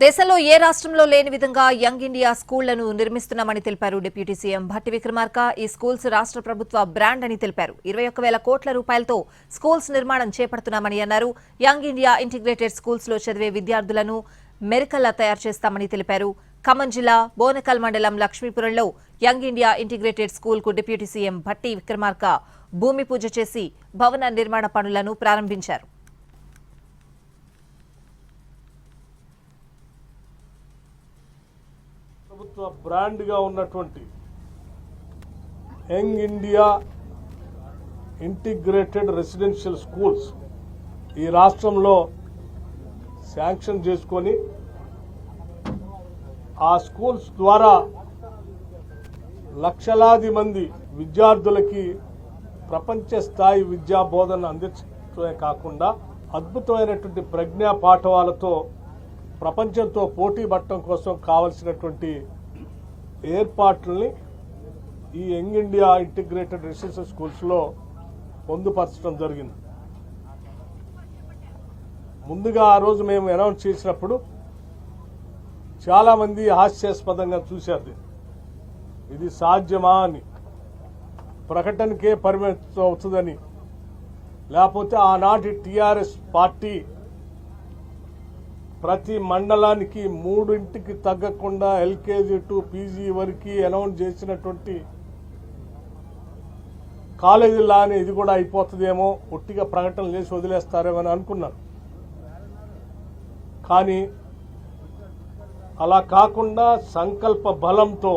దేశంలో ఏ రాష్ట్రంలో లేని విధంగా యంగ్ ఇండియా స్కూళ్లను నిర్మిస్తున్నామని తెలిపారు డిప్యూటీ సీఎం భట్టి విక్రమార్క. ఈ స్కూల్స్ రాష్ట్ర ప్రభుత్వ బ్రాండ్ అని తెలిపారు. 21,000 కోట్ల రూపాయలతో స్కూల్స్ నిర్మాణం చేపడుతున్నామని అన్నారు. యంగ్ ఇండియా ఇంటిగ్రేటెడ్ స్కూల్స్ లో చదివే విద్యార్థులను మెరికల్లా తయారు చేస్తామని తెలిపారు. ఖమ్మం జిల్లా బోనకల్ మండలం లక్ష్మీపురంలో యంగ్ ఇండియా ఇంటిగ్రేటెడ్ స్కూల్ కు డిప్యూటీ సీఎం భట్టి విక్రమార్క భూమి పూజ చేసి భవన నిర్మాణ పనులను ప్రారంభించారు. ప్రభుత్వ బ్రాండ్గా ఉన్నటువంటి young India integrated residential schools ఈ రాష్ట్రంలో శాంక్షన్ చేసుకొని ఆ స్కూల్స్ ద్వారా లక్షలాది మంది విద్యార్థులకి ప్రపంచ స్థాయి విద్యా బోధన అందించడమే కాకుండా అద్భుతమైనటువంటి ప్రజ్ఞా పాఠవాలతో ప్రపంచంతో పోటీ పడటం కోసం కావలసినటువంటి ఏర్పాట్లని ఈ యంగ్ ఇండియా ఇంటిగ్రేటెడ్ రెసిడెన్షియల్ స్కూల్స్లో పొందుపరచడం జరిగింది. ముందుగా ఆ రోజు మేము అనౌన్స్ చేసినప్పుడు చాలామంది హాస్యాస్పదంగా చూశారు. ఇది సాధ్యమా అని, ప్రకటనకే పరిమితం అవుతుందని, లేకపోతే ఆనాటి టీఆర్ఎస్ పార్టీ ప్రతి మండలానికి 3 తగ్గకుండా ఎల్కేజీ టు పీజీ వరకు అనౌన్స్ చేసినటువంటి కాలేజీలానే ఇది కూడా అయిపోతుందేమో, ఒట్టిగా ప్రకటనలు చేసి వదిలేస్తారేమో అని అనుకున్నాను. కానీ అలా కాకుండా సంకల్ప బలంతో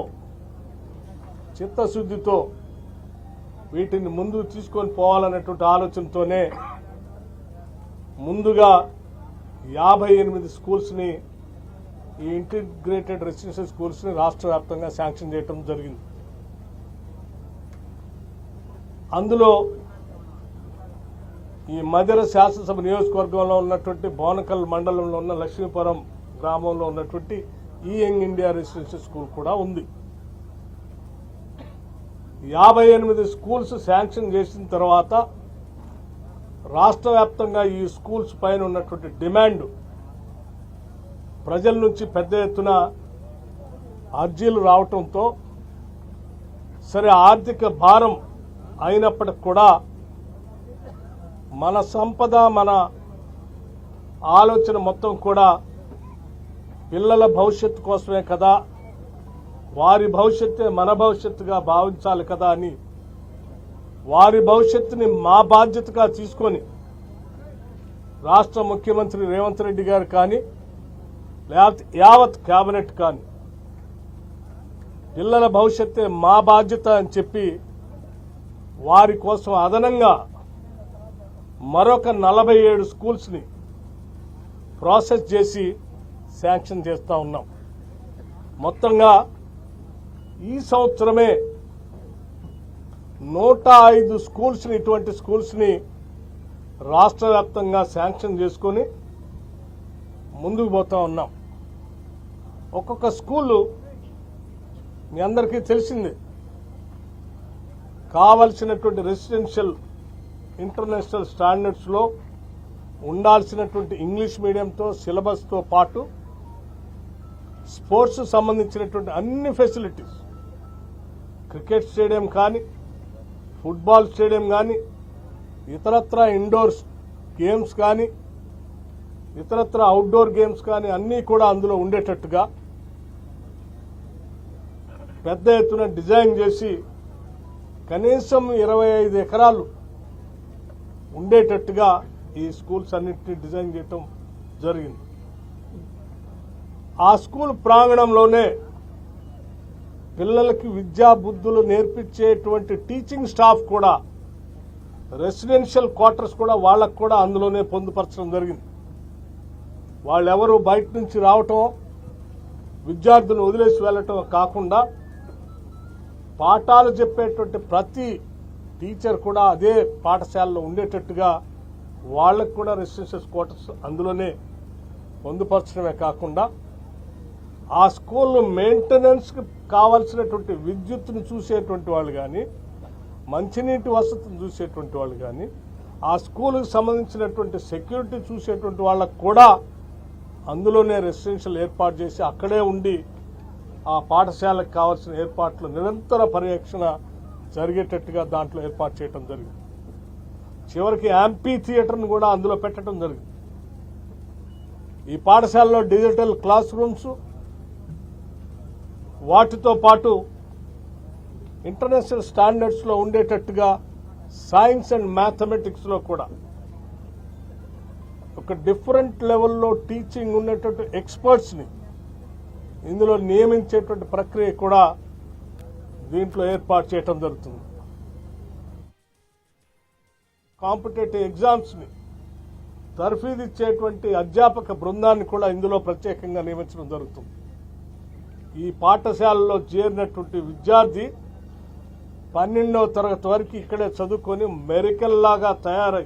చిత్తశుద్ధితో వీటిని ముందుకు తీసుకొని పోవాలనేటువంటి ఆలోచనతోనే ముందుగా 58 స్కూల్స్ని, ఈ ఇంటిగ్రేటెడ్ రెసిడెన్షియల్ స్కూల్స్ని రాష్ట్ర వ్యాప్తంగా శాంక్షన్ చేయడం జరిగింది. అందులో ఈ మధిర శాసనసభ నియోజకవర్గంలో ఉన్నటువంటి బోనకల్ మండలంలో ఉన్న లక్ష్మీపురం గ్రామంలో ఉన్నటువంటి ఈ యంగ్ ఇండియా రెసిడెన్షియల్ స్కూల్ కూడా ఉంది. 58 స్కూల్స్ శాంక్షన్ చేసిన తర్వాత రాష్ట్ర వ్యాప్తంగా ఈ స్కూల్స్ పైన ఉన్నటువంటి డిమాండ్ ప్రజల నుంచి పెద్ద ఎత్తున అర్జీలు రావటంతో, సరే ఆర్థిక భారం అయినప్పటికి కూడా మన సంపద, మన ఆలోచన మొత్తం కూడా పిల్లల భవిష్యత్తు కోసమే కదా, వారి భవిష్యత్తే మన భవిష్యత్తుగా భావించాలి కదా అని వారి భవిష్యత్తుని మా బాధ్యతగా తీసుకొని రాష్ట్ర ముఖ్యమంత్రి రేవంత్ రెడ్డి గారు కానీ, లేకపోతే యావత్ కేబినెట్ కానీ పిల్లల భవిష్యత్తే మా బాధ్యత అని చెప్పి వారి కోసం అదనంగా మరొక 47 స్కూల్స్ని ప్రాసెస్ చేసి శాంక్షన్ చేస్తూ ఉన్నాం. మొత్తంగా ఈ సంవత్సరమే 105 స్కూల్స్ని, ఇటువంటి స్కూల్స్ని రాష్ట్ర వ్యాప్తంగా శాంక్షన్ చేసుకొని ముందుకు పోతా ఉన్నాం. ఒక్కొక్క స్కూలు మీ అందరికీ తెలిసిందే, కావలసినటువంటి రెసిడెన్షియల్ ఇంటర్నేషనల్ స్టాండర్డ్స్లో ఉండాల్సినటువంటి ఇంగ్లీష్ మీడియంతో సిలబస్తో పాటు స్పోర్ట్స్ సంబంధించినటువంటి అన్ని ఫెసిలిటీస్, క్రికెట్ స్టేడియం కానీ, ఫుట్బాల్ స్టేడియం కానీ, ఇతరత్ర ఇండోర్ గేమ్స్ కానీ, ఇతరత్ర అవుట్డోర్ గేమ్స్ కానీ అన్నీ కూడా అందులో ఉండేటట్టుగా పెద్ద ఎత్తున డిజైన్ చేసి కనీసం 25 ఎకరాలు ఉండేటట్టుగా ఈ స్కూల్స్ అన్నింటినీ డిజైన్ చేయటం జరిగింది. ఆ స్కూల్ ప్రాంగణంలోనే పిల్లలకి విద్యా బుద్ధులు నేర్పించేటువంటి టీచింగ్ స్టాఫ్ కూడా, రెసిడెన్షియల్ క్వార్టర్స్ కూడా వాళ్ళకు కూడా అందులోనే పొందుపరచడం జరిగింది. వాళ్ళెవరూ బయట నుంచి రావటం, విద్యార్థులను వదిలేసి వెళ్ళటం కాకుండా పాఠాలు చెప్పేటువంటి ప్రతి టీచర్ కూడా అదే పాఠశాలలో ఉండేటట్టుగా వాళ్ళకు కూడా రెసిడెన్షియల్ క్వార్టర్స్ అందులోనే పొందుపరచడమే కాకుండా ఆ స్కూల్ మెయింటెనెన్స్కి కావాల్సినటువంటి విద్యుత్తును చూసేటువంటి వాళ్ళు కానీ, మంచినీటి వసతిని చూసేటువంటి వాళ్ళు కానీ, ఆ స్కూల్కి సంబంధించినటువంటి సెక్యూరిటీ చూసేటువంటి వాళ్ళకు కూడా అందులోనే రెసిడెన్షియల్ ఏర్పాటు చేసి అక్కడే ఉండి ఆ పాఠశాలకు కావాల్సిన ఏర్పాట్లు నిరంతర పర్యవేక్షణ జరిగేటట్టుగా దాంట్లో ఏర్పాటు చేయడం జరిగింది. చివరికి యాంపీ థియేటర్ను కూడా అందులో పెట్టడం జరిగింది. ఈ పాఠశాలలో డిజిటల్ క్లాస్ రూమ్స్, వాటితో పాటు ఇంటర్నేషనల్ స్టాండర్డ్స్లో ఉండేటట్టుగా సైన్స్ అండ్ మ్యాథమెటిక్స్లో కూడా ఒక డిఫరెంట్ లెవెల్లో టీచింగ్ ఉన్నటువంటి ఎక్స్పర్ట్స్ని ఇందులో నియమించేటువంటి ప్రక్రియ కూడా దీంట్లో ఏర్పాటు చేయడం జరుగుతుంది. కాంపిటేటివ్ ఎగ్జామ్స్ని తర్ఫీదిచ్చేటువంటి అధ్యాపక బృందాన్ని కూడా ఇందులో ప్రత్యేకంగా నియమించడం జరుగుతుంది. ఈ పాఠశాలలో చేరినటువంటి విద్యార్థి 12వ తరగతి వరకు ఇక్కడే చదువుకొని మెరికల్లాగా తయారై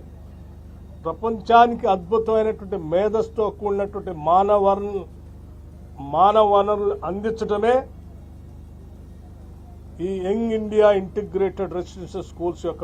ప్రపంచానికి అద్భుతమైనటువంటి మేధస్తో కూడినటువంటి మానవ వనరులు అందించడమే ఈ young India integrated residential schools యొక్క